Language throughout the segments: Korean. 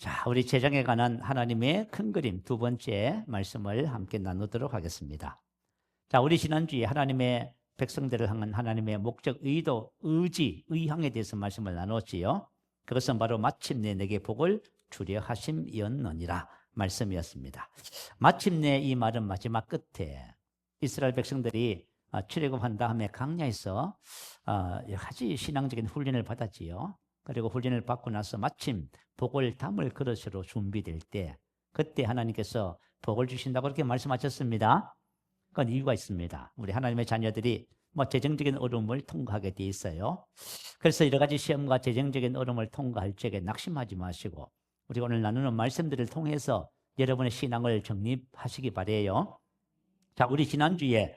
자, 우리 재정에 관한 하나님의 큰 그림 두 번째 말씀을 함께 나누도록 하겠습니다. 자, 우리 지난주에 하나님의 백성들을 향한 하나님의 목적, 의도, 의지, 의향에 대해서 말씀을 나눴지요. 그것은 바로 마침내 내게 복을 주려 하심이었느니라 말씀이었습니다. 마침내 이 말은 마지막 끝에 이스라엘 백성들이 출애굽한 다음에 광야에서 여러 가지 신앙적인 훈련을 받았지요. 그리고 훈련을 받고 나서 마침 복을 담을 그릇으로 준비될 때 그때 하나님께서 복을 주신다고 그렇게 말씀하셨습니다. 그건 이유가 있습니다. 우리 하나님의 자녀들이 재정적인 어려움을 통과하게 돼 있어요. 그래서 여러 가지 시험과 재정적인 어려움을 통과할 적에 낙심하지 마시고 우리가 오늘 나누는 말씀들을 통해서 여러분의 신앙을 정립하시기 바라요. 자, 우리 지난주에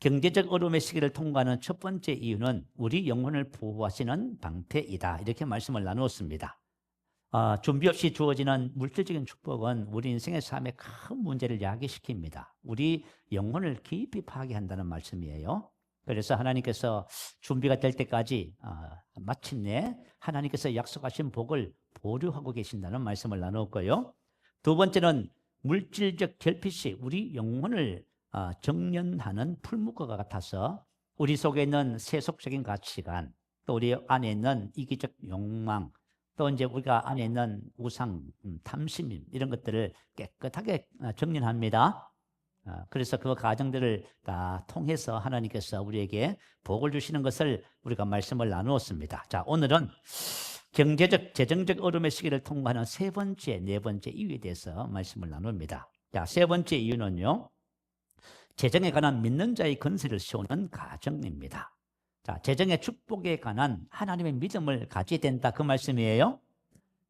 경제적 어려움의 시기를 통과하는 첫 번째 이유는 우리 영혼을 보호하시는 방패이다. 이렇게 말씀을 나누었습니다. 준비 없이 주어지는 물질적인 축복은 우리 인생의 삶에 큰 문제를 야기시킵니다. 우리 영혼을 깊이 파괴한다는 말씀이에요. 그래서 하나님께서 준비가 될 때까지 마침내 하나님께서 약속하신 복을 보류하고 계신다는 말씀을 나누었고요. 두 번째는 물질적 결핍이 우리 영혼을 정련하는 풀무과가 같아서 우리 속에 있는 세속적인 가치관, 또 우리 안에 있는 이기적 욕망, 또 이제 우리가 안에 있는 우상, 탐심 이런 것들을 깨끗하게 정련합니다. 그래서 그 과정들을 다 통해서 하나님께서 우리에게 복을 주시는 것을 우리가 말씀을 나누었습니다. 자, 오늘은 경제적, 재정적 어려움의 시기를 통과하는 세 번째, 네 번째 이유에 대해서 말씀을 나눕니다. 자, 세 번째 이유는요, 재정에 관한 믿는 자의 건세를 세우는 가정입니다. 자, 재정의 축복에 관한 하나님의 믿음을 가져야 된다, 그 말씀이에요.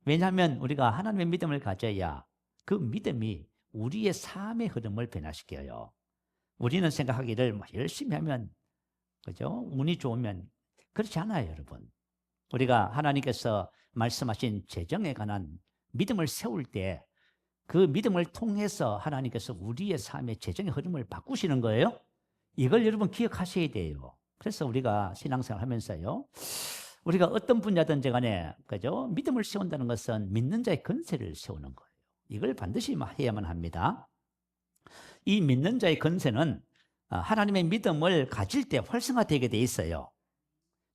왜냐하면 우리가 하나님의 믿음을 가져야 그 믿음이 우리의 삶의 흐름을 변화시켜요. 우리는 생각하기를 열심히 하면, 그죠? 운이 좋으면, 그렇지 않아요, 여러분. 우리가 하나님께서 말씀하신 재정에 관한 믿음을 세울 때 그 믿음을 통해서 하나님께서 우리의 삶의 재정의 흐름을 바꾸시는 거예요. 이걸 여러분 기억하셔야 돼요. 그래서 우리가 신앙생활 하면서요, 우리가 어떤 분야든지 간에, 그죠? 믿음을 세운다는 것은 믿는 자의 건세를 세우는 거예요. 이걸 반드시 해야만 합니다. 이 믿는 자의 건세는 하나님의 믿음을 가질 때 활성화되게 돼 있어요.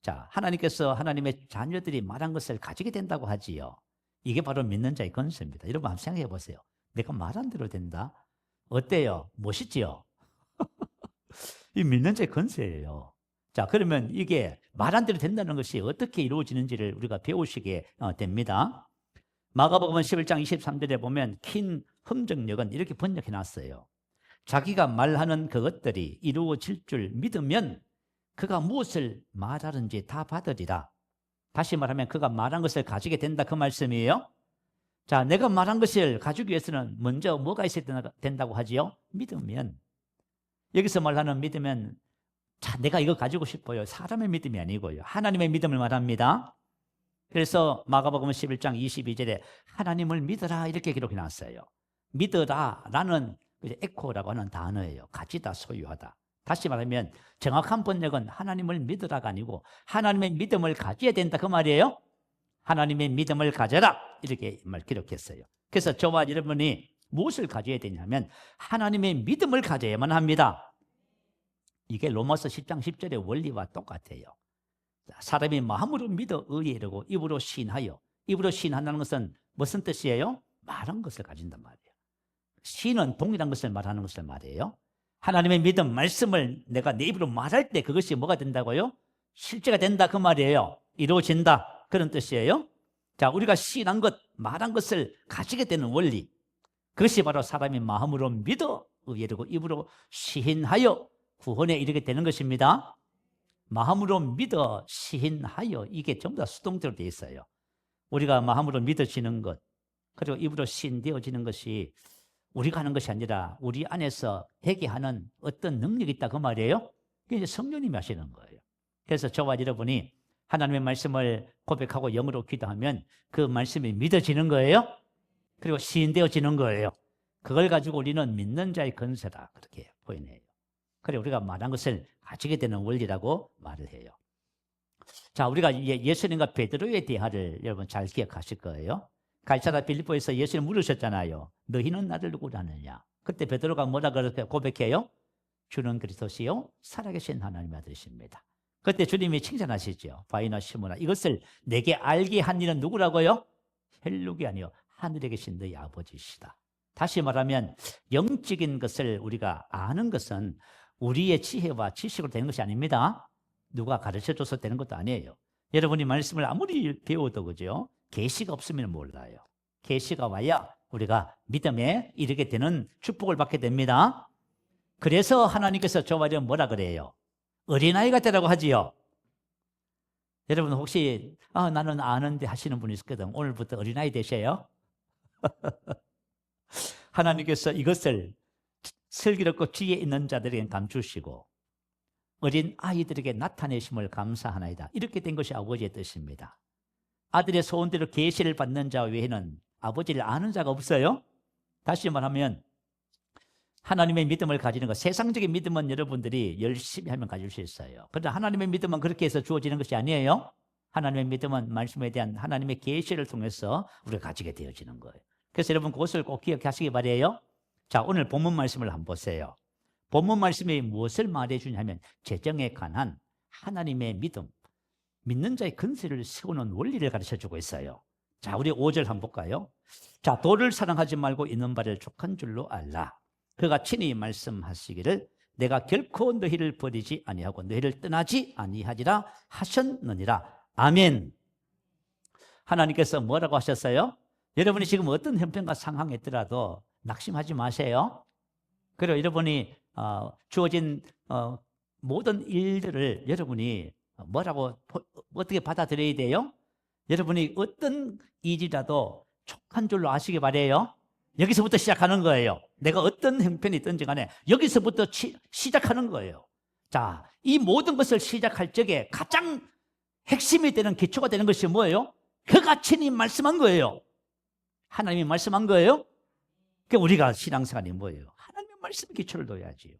자, 하나님께서 하나님의 자녀들이 말한 것을 가지게 된다고 하지요. 이게 바로 믿는 자의 건세입니다. 여러분 한번 생각해 보세요. 내가 말한 대로 된다? 어때요? 멋있지요? 이 믿는 자의 건세예요. 자, 그러면 이게 말한 대로 된다는 것이 어떻게 이루어지는지를 우리가 배우시게 됩니다. 마가복음 11장 23절에 보면 긴 흥정력은 이렇게 번역해 놨어요. 자기가 말하는 그것들이 이루어질 줄 믿으면 그가 무엇을 말하는지 다 받으리라. 다시 말하면 그가 말한 것을 가지게 된다, 그 말씀이에요. 자, 내가 말한 것을 가지기 위해서는 먼저 뭐가 있어야 된다고 하지요? 믿으면. 여기서 말하는 믿으면, 자, 내가 이거 가지고 싶어요. 사람의 믿음이 아니고요. 하나님의 믿음을 말합니다. 그래서 마가복음 11장 22절에 하나님을 믿어라 이렇게 기록해 놨어요. 믿어라라는 에코라고 하는 단어예요. 가지다, 소유하다. 다시 말하면 정확한 번역은 하나님을 믿으라가 아니고 하나님의 믿음을 가져야 된다, 그 말이에요. 하나님의 믿음을 가져라 이렇게 말 기록했어요. 그래서 저와 여러분이 무엇을 가져야 되냐면 하나님의 믿음을 가져야만 합니다. 이게 로마서 10장 10절의 원리와 똑같아요. 사람이 마음으로 믿어 의에 이르고 입으로 시인하여. 입으로 시인한다는 것은 무슨 뜻이에요? 말한 것을 가진단 말이에요. 시는 동일한 것을 말하는 것을 말해요. 하나님의 믿음, 말씀을 내가 내 입으로 말할 때 그것이 뭐가 된다고요? 실제가 된다, 그 말이에요. 이루어진다, 그런 뜻이에요. 자, 우리가 시인한 것, 말한 것을 가지게 되는 원리, 그것이 바로 사람이 마음으로 믿어 의에 이르고 입으로 시인하여 구원에 이르게 되는 것입니다. 마음으로 믿어 시인하여, 이게 전부 다 수동태로 되어 있어요. 우리가 마음으로 믿어지는 것, 그리고 입으로 시인되어지는 것이 우리가 하는 것이 아니라 우리 안에서 회개하는 어떤 능력이 있다, 그 말이에요. 그게 이제 성령님이 하시는 거예요. 그래서 저와 여러분이 하나님의 말씀을 고백하고 영으로 기도하면 그 말씀이 믿어지는 거예요. 그리고 시인되어지는 거예요. 그걸 가지고 우리는 믿는 자의 건세다, 그렇게 보이네요. 그래, 우리가 말한 것을 가지게 되는 원리라고 말을 해요. 자, 우리가 예수님과 베드로의 대화를 여러분 잘 기억하실 거예요. 가이사랴 빌립보에서 예수님 물으셨잖아요. 너희는 나를 누구라 하느냐? 그때 베드로가 뭐라 그렇게 고백해요? 주는 그리스도시요 살아계신 하나님의 아들이십니다. 그때 주님이 칭찬하시죠. 바이나 시모나 이것을 내게 알게 한 이는 누구라고요? 혈육이 아니요 하늘에 계신 너희 아버지시다. 다시 말하면 영적인 것을 우리가 아는 것은 우리의 지혜와 지식으로 되는 것이 아닙니다. 누가 가르쳐줘서 되는 것도 아니에요. 여러분이 말씀을 아무리 배워도 그죠? 계시가 없으면 몰라요. 계시가 와야 우리가 믿음에 이르게 되는 축복을 받게 됩니다. 그래서 하나님께서 저와 여러분 뭐라 그래요? 어린아이가 되라고 하지요. 여러분 혹시 나는 아는데 하시는 분이 있거든. 오늘부터 어린아이 되셔요. 하나님께서 이것을 슬기롭고 지혜 있는 자들에게 감추시고 어린 아이들에게 나타내심을 감사하나이다. 이렇게 된 것이 아버지의 뜻입니다. 아들의 소원대로 계시를 받는 자 외에는 아버지를 아는 자가 없어요. 다시 말하면 하나님의 믿음을 가지는 것, 세상적인 믿음은 여러분들이 열심히 하면 가질 수 있어요. 그러나 하나님의 믿음은 그렇게 해서 주어지는 것이 아니에요. 하나님의 믿음은 말씀에 대한 하나님의 계시를 통해서 우리가 가지게 되어지는 거예요. 그래서 여러분 그것을 꼭 기억하시기 바라요. 자, 오늘 본문 말씀을 한번 보세요. 본문 말씀이 무엇을 말해주냐 하면 재정에 관한 하나님의 믿음, 믿는 자의 근세를 세우는 원리를 가르쳐주고 있어요. 자, 우리 5절 한번 볼까요? 자, 도를 사랑하지 말고 있는 바를 족한 줄로 알라. 그가 친히 말씀하시기를 내가 결코 너희를 버리지 아니하고 너희를 떠나지 아니하리라 하셨느니라. 아멘. 하나님께서 뭐라고 하셨어요? 여러분이 지금 어떤 형편과 상황에 있더라도 낙심하지 마세요. 그리고 여러분이 주어진 모든 일들을 여러분이 뭐라고 어떻게 받아들여야 돼요? 여러분이 어떤 일이라도 촉한 줄로 아시기 바래요. 여기서부터 시작하는 거예요. 내가 어떤 형편이 있든지 간에 여기서부터 시작하는 거예요. 자, 이 모든 것을 시작할 적에 가장 핵심이 되는 기초가 되는 것이 뭐예요? 그가 친히 말씀한 거예요. 하나님이 말씀한 거예요. 그러니까 우리가 신앙생활이 뭐예요? 하나님의 말씀에 기초를 둬야지요.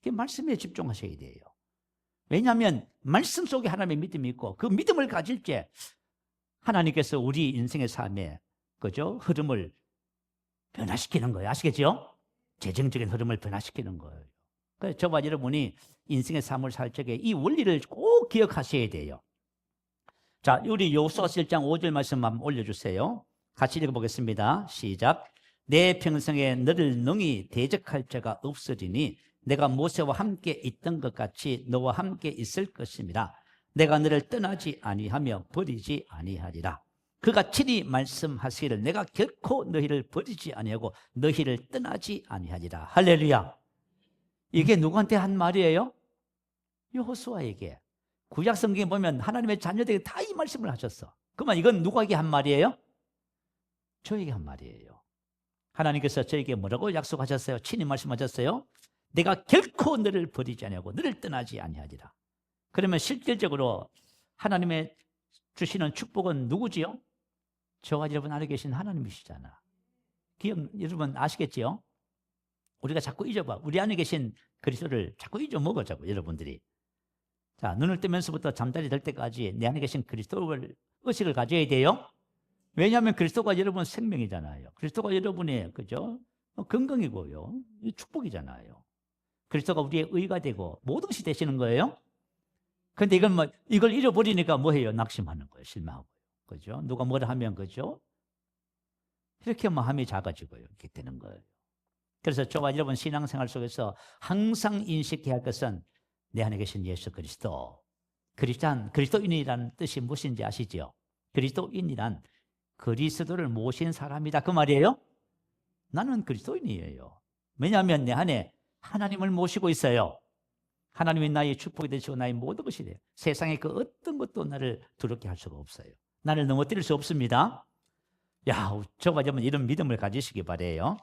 그 말씀에 집중하셔야 돼요. 왜냐하면 말씀 속에 하나님의 믿음이 있고 그 믿음을 가질 때 하나님께서 우리 인생의 삶에 그죠? 흐름을 변화시키는 거예요. 아시겠죠? 재정적인 흐름을 변화시키는 거예요. 그래서 저와 여러분이 인생의 삶을 살 적에 이 원리를 꼭 기억하셔야 돼요. 자, 우리 여호수아 1장 5절 말씀 한번 올려주세요. 같이 읽어보겠습니다. 시작. 내 평생에 너를 능히 대적할 자가 없으리니 내가 모세와 함께 있던 것 같이 너와 함께 있을 것입니다. 내가 너를 떠나지 아니하며 버리지 아니하리라. 그가 친히 말씀하시기를 내가 결코 너희를 버리지 아니하고 너희를 떠나지 아니하리라. 할렐루야. 이게 누구한테 한 말이에요? 여호수아에게. 구약 성경에 보면 하나님의 자녀들에게 다 이 말씀을 하셨어. 그러면 이건 누구에게 한 말이에요? 저에게 한 말이에요. 하나님께서 저에게 뭐라고 약속하셨어요? 친히 말씀하셨어요? 내가 결코 너를 버리지 아니하고 너를 떠나지 아니하리라. 그러면 실질적으로 하나님의 주시는 축복은 누구지요? 저와 여러분 안에 계신 하나님이시잖아. 여러분 아시겠지요? 우리가 자꾸 잊어봐. 우리 안에 계신 그리스도를 자꾸 잊어먹어자고 여러분들이. 자, 눈을 뜨면서부터 잠자리 들 때까지 내 안에 계신 그리스도를 의식을 가져야 돼요. 왜냐하면 그리스도가 여러분 생명이잖아요. 그리스도가 여러분의 그죠? 건강이고요. 축복이잖아요. 그리스도가 우리의 의가 되고 모든 것이 되시는 거예요. 그런데 이걸 잃어버리니까 뭐해요? 낙심하는 거예요. 실망하고요. 그죠? 누가 뭐라 하면 그죠? 이렇게 마음이 작아지고요. 이렇게 되는 거예요. 그래서 저와 여러분 신앙생활 속에서 항상 인식해야 할 것은 내 안에 계신 예수 그리스도. 그리스도인이라는 뜻이 무엇인지 아시죠? 그리스도인이란 그리스도를 모신 사람이다. 그 말이에요? 나는 그리스도인이에요. 왜냐하면 내 안에 하나님을 모시고 있어요. 하나님이 나의 축복이 되시고 나의 모든 것이 돼요. 세상에 그 어떤 것도 나를 두렵게 할 수가 없어요. 나를 넘어뜨릴 수 없습니다. 야, 저와 여러분 이런 믿음을 가지시기 바라요.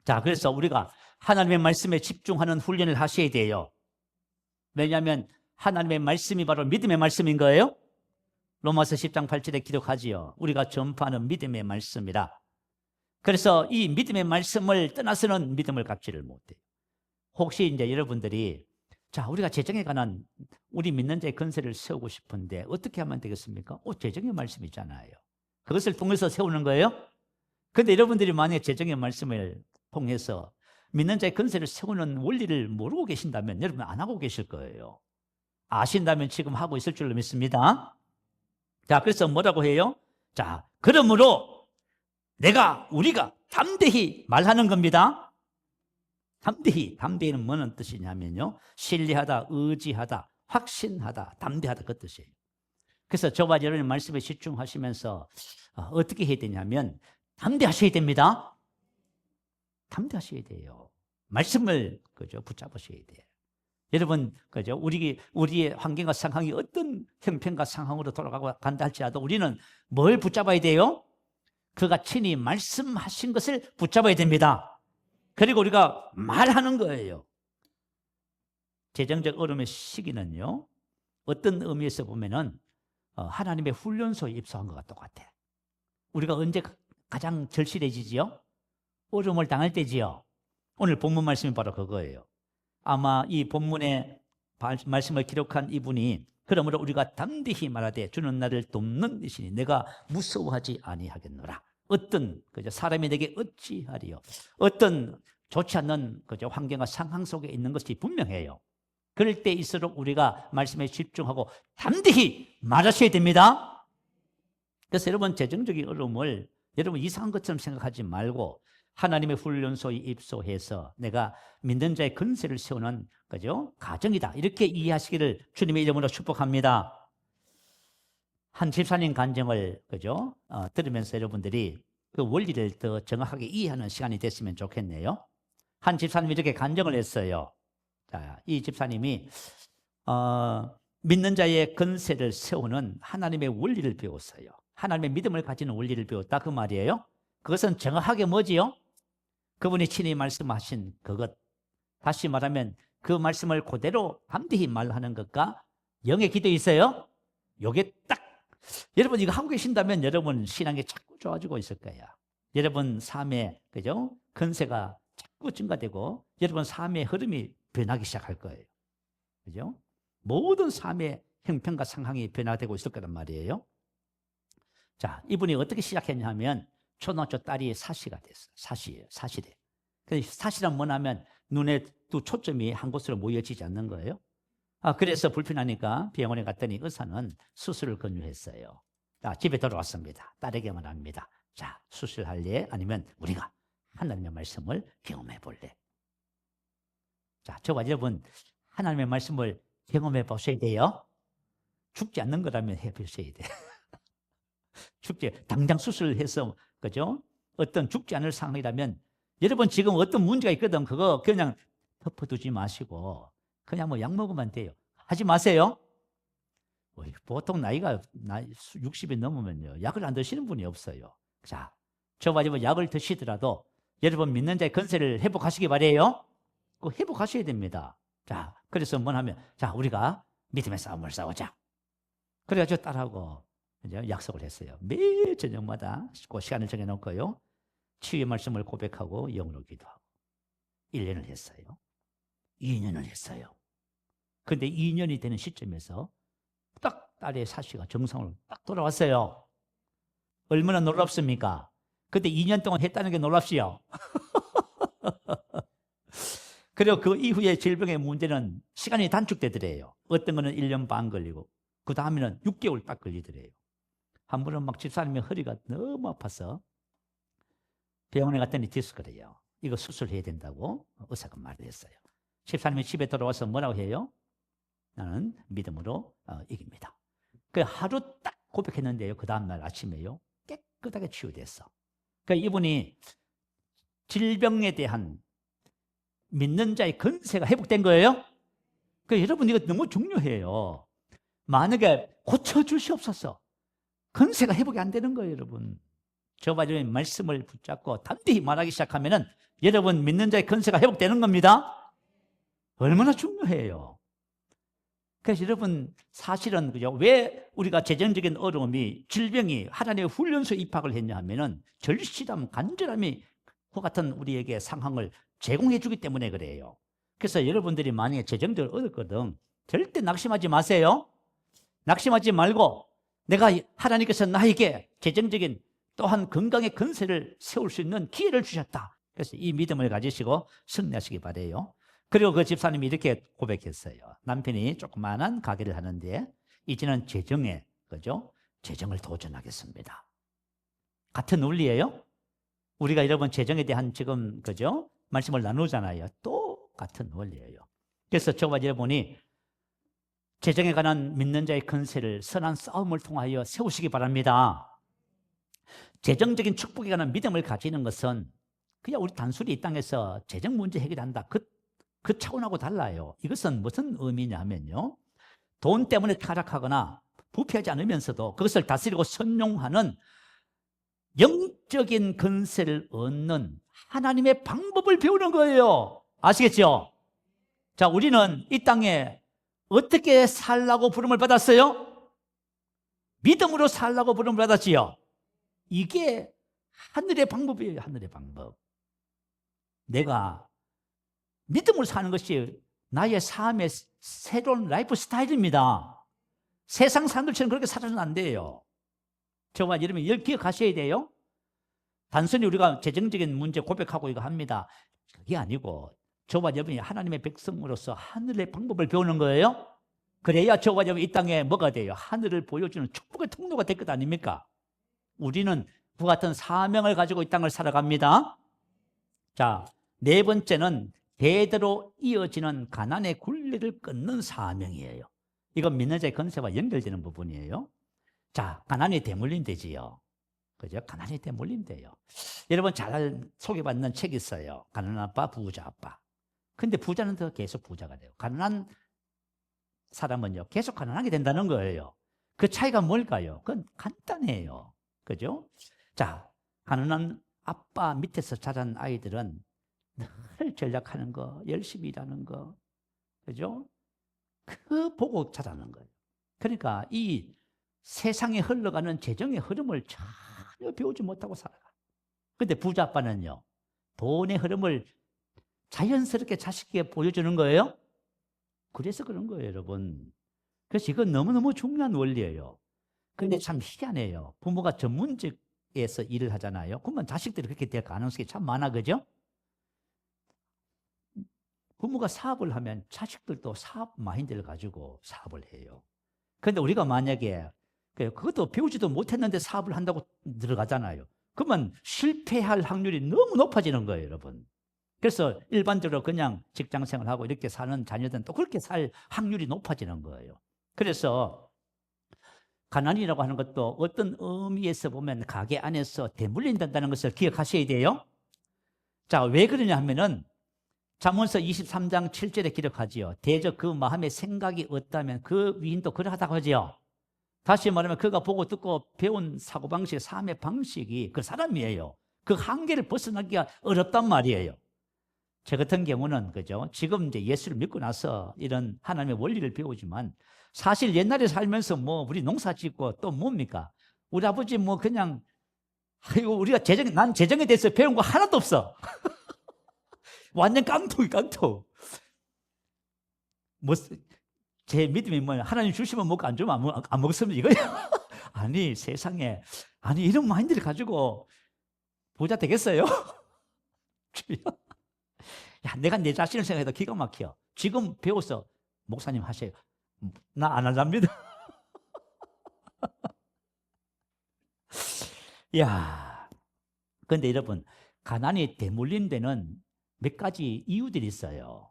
자, 그래서 우리가 하나님의 말씀에 집중하는 훈련을 하셔야 돼요. 왜냐하면 하나님의 말씀이 바로 믿음의 말씀인 거예요. 로마서 10장 8절에 기록하지요. 우리가 전파하는 믿음의 말씀이라. 그래서 이 믿음의 말씀을 떠나서는 믿음을 갖지를 못해요. 혹시 이제 여러분들이 자, 우리가 재정에 관한 우리 믿는 자의 건세를 세우고 싶은데 어떻게 하면 되겠습니까? 재정의 말씀이잖아요. 그것을 통해서 세우는 거예요. 그런데 여러분들이 만약에 재정의 말씀을 통해서 믿는 자의 건세를 세우는 원리를 모르고 계신다면 여러분 안 하고 계실 거예요. 아신다면 지금 하고 있을 줄로 믿습니다. 자, 그래서 뭐라고 해요? 자, 그러므로 우리가 담대히 말하는 겁니다. 담대히는 뭐는 뜻이냐면요, 신뢰하다, 의지하다, 확신하다, 담대하다, 그 뜻이에요. 그래서 저와 여러분의 말씀에 집중하시면서 어떻게 해야 되냐면 담대하셔야 됩니다. 담대하셔야 돼요. 말씀을 붙잡으셔야 돼요. 여러분, 우리의 환경과 상황이 어떤 형편과 상황으로 돌아가고 간다 할지라도 우리는 뭘 붙잡아야 돼요? 그가 친히 말씀하신 것을 붙잡아야 됩니다. 그리고 우리가 말하는 거예요. 재정적 어려움의 시기는요, 어떤 의미에서 보면은 하나님의 훈련소에 입소한 것과 똑같아. 우리가 언제 가장 절실해지지요? 어려움을 당할 때지요. 오늘 본문 말씀이 바로 그거예요. 아마 이 본문의 말씀을 기록한 이분이 그러므로 우리가 담대히 말하되 주는 나를 돕는 이시니 내가 무서워하지 아니하겠노라. 어떤 사람이 내게 어찌하리요? 어떤 좋지 않는 환경과 상황 속에 있는 것이 분명해요. 그럴 때일수록 우리가 말씀에 집중하고 담대히 말하셔야 됩니다. 그래서 여러분, 재정적인 어려움을 여러분 이상한 것처럼 생각하지 말고 하나님의 훈련소에 입소해서 내가 믿는 자의 건세를 세우는 가정이다, 이렇게 이해하시기를 주님의 이름으로 축복합니다. 한 집사님 간증을 들으면서 여러분들이 그 원리를 더 정확하게 이해하는 시간이 됐으면 좋겠네요. 한 집사님이 이렇게 간증을 했어요. 자, 이 집사님이 믿는 자의 건세를 세우는 하나님의 원리를 배웠어요. 하나님의 믿음을 가지는 원리를 배웠다, 그 말이에요. 그것은 정확하게 뭐지요? 그분이 친히 말씀하신 그것, 다시 말하면 그 말씀을 그대로 담대히 말하는 것과 영의 기도에 있어요. 요게 딱, 여러분 이거 하고 계신다면 여러분 신앙이 자꾸 좋아지고 있을 거예요. 여러분 삶의 건세가 자꾸 증가되고 여러분 삶의 흐름이 변하기 시작할 거예요. 그죠? 모든 삶의 형편과 상황이 변화되고 있을 거란 말이에요. 자, 이분이 어떻게 시작했냐면 초등학교 딸이 사시가 됐어요. 사시래. 사시란 뭐냐면 눈에 두 초점이 한 곳으로 모여지지 않는 거예요. 그래서 불편하니까 병원에 갔더니 의사는 수술을 권유했어요. 자, 집에 돌아왔습니다. 딸에게 말합니다. 자, 수술할래? 아니면 우리가 하나님의 말씀을 경험해 볼래? 자, 저와 여러분 하나님의 말씀을 경험해 보셔야 돼요. 죽지 않는 거라면 해 보셔야 돼요. 당장 수술해서 어떤 죽지 않을 상황이라면 여러분 지금 어떤 문제가 있거든, 그거 그냥 덮어두지 마시고 그냥 약 먹으면 돼요. 하지 마세요. 보통 나이가 60이 넘으면요, 약을 안 드시는 분이 없어요. 자, 저와 여러분 약을 드시더라도 여러분 믿는 자의 건세를 회복하시기 바래요. 꼭 회복하셔야 됩니다. 자, 그래서 뭐 하면, 자, 우리가 믿음의 싸움을 싸우자. 그래가지고 딸하고 약속을 했어요. 매일 저녁마다 그 시간을 정해놓고요, 치유의 말씀을 고백하고 영으로 기도하고 1년을 했어요. 2년을 했어요. 그런데 2년이 되는 시점에서 딱 딸의 사시가 정상으로 딱 돌아왔어요. 얼마나 놀랍습니까? 근데 2년 동안 했다는 게 놀랍지요. 그리고 그 이후에 질병의 문제는 시간이 단축되더래요. 어떤 거는 1년 반 걸리고 그 다음에는 6개월 딱 걸리더래요. 한 번은 집사님의 허리가 너무 아파서 병원에 갔더니 디스크래요. 이거 수술해야 된다고 의사가 말을 했어요. 집사님이 집에 돌아와서 뭐라고 해요? 나는 믿음으로 이깁니다. 그 하루 딱 고백했는데요, 그 다음날 아침에요, 깨끗하게 치유됐어. 그러니까 이분이 질병에 대한 믿는 자의 건세가 회복된 거예요. 그러니까 여러분 이거 너무 중요해요. 만약에 고쳐주시옵소서, 건세가 회복이 안 되는 거예요, 여러분. 저와 여러분의 말씀을 붙잡고 담대히 말하기 시작하면은 여러분 믿는 자의 건세가 회복되는 겁니다. 얼마나 중요해요. 그래서 여러분 사실은 왜 우리가 재정적인 어려움이, 질병이 하나님의 훈련소에 입학을 했냐 하면은 절실함, 간절함이 그 같은 우리에게 상황을 제공해 주기 때문에 그래요. 그래서 여러분들이 만약에 재정적으로 어렵거든, 절대 낙심하지 마세요. 낙심하지 말고 내가 하나님께서 나에게 재정적인 또한 건강의 건세를 세울 수 있는 기회를 주셨다. 그래서 이 믿음을 가지시고 승리하시기 바래요. 그리고 그 집사님이 이렇게 고백했어요. 남편이 조그마한 가게를 하는데 이제는 재정에, 그죠? 재정을 도전하겠습니다. 같은 논리예요. 우리가 여러분 재정에 대한 지금, 그죠? 말씀을 나누잖아요. 똑같은 원리예요. 그래서 저와 여러분이 재정에 관한 믿는 자의 건세를 선한 싸움을 통하여 세우시기 바랍니다. 재정적인 축복에 관한 믿음을 가지는 것은 그냥 우리 단순히 이 땅에서 재정 문제 해결한다. 그 차원하고 달라요. 이것은 무슨 의미냐면요. 돈 때문에 타락하거나 부패하지 않으면서도 그것을 다스리고 선용하는 영적인 건세를 얻는 하나님의 방법을 배우는 거예요. 아시겠죠? 자, 우리는 이 땅에 어떻게 살라고 부름을 받았어요? 믿음으로 살라고 부름을 받았지요. 이게 하늘의 방법이에요. 하늘의 방법. 내가 믿음으로 사는 것이 나의 삶의 새로운 라이프 스타일입니다. 세상 사람들처럼 그렇게 살아서는 안 돼요. 저와 여러분이 기억하셔야 돼요. 단순히 우리가 재정적인 문제 고백하고 이거 합니다. 그게 아니고 저와 여러분이 하나님의 백성으로서 하늘의 방법을 배우는 거예요. 그래야 저와 여러분이 이 땅에 뭐가 돼요? 하늘을 보여주는 축복의 통로가 될 것 아닙니까? 우리는 그와 같은 사명을 가지고 이 땅을 살아갑니다. 자, 네 번째는 대대로 이어지는 가난의 굴레를 끊는 사명이에요. 이건 믿는 자의 건세와 연결되는 부분이에요. 자, 가난이 대물림 되지요. 그죠? 가난이 대물림 돼요. 여러분 잘 소개받는 책이 있어요. 가난한 아빠, 부자 아빠. 근데 부자는 더 계속 부자가 돼요. 가난한 사람은요, 계속 가난하게 된다는 거예요. 그 차이가 뭘까요? 그건 간단해요. 그죠? 자, 가난한 아빠 밑에서 자란 아이들은 늘 전략하는 거, 열심히 일하는 거, 그죠? 그 보고 자라는 거예요. 그러니까 이 세상에 흘러가는 재정의 흐름을 전혀 배우지 못하고 살아가. 근데 부자 아빠는요, 돈의 흐름을 자연스럽게 자식에게 보여주는 거예요. 그래서 그런 거예요, 여러분. 그래서 이건 너무너무 중요한 원리예요. 근데 참 희한해요. 부모가 전문직에서 일을 하잖아요. 그러면 자식들이 그렇게 될 가능성이 참 많아, 그죠? 부모가 사업을 하면 자식들도 사업 마인드를 가지고 사업을 해요. 그런데 우리가 만약에 그것도 배우지도 못했는데 사업을 한다고 들어가잖아요. 그러면 실패할 확률이 너무 높아지는 거예요, 여러분. 그래서 일반적으로 그냥 직장 생활하고 이렇게 사는 자녀들은 또 그렇게 살 확률이 높아지는 거예요. 그래서 가난이라고 하는 것도 어떤 의미에서 보면 가게 안에서 대물림된다는 것을 기억하셔야 돼요. 자, 왜 그러냐 하면은 잠언서 23장 7절에 기록하지요. 대저 그 마음에 생각이 없다면 그 위인도 그러하다고 하지요. 다시 말하면 그가 보고 듣고 배운 사고방식, 삶의 방식이 그 사람이에요. 그 한계를 벗어나기가 어렵단 말이에요. 저 같은 경우는, 그죠? 지금 이제 예수를 믿고 나서 이런 하나님의 원리를 배우지만 사실 옛날에 살면서 뭐 우리 농사 짓고 또 뭡니까? 우리 아버지 뭐 그냥, 아이고, 우리가 난 재정에 대해서 배운 거 하나도 없어. 완전 깡통이 깡통. 뭐, 제 믿음이 뭐야? 하나님 주시면 먹고 안 주면 안 먹습니다. 이거야. 아니, 세상에. 아니, 이런 마인드를 가지고 부자 되겠어요? 야, 내가 내 자신을 생각해도 기가 막혀. 지금 배워서 목사님 하세요. 나 안 할랍니다. 야, 근데 여러분, 가난이 대물림 되는 몇 가지 이유들이 있어요.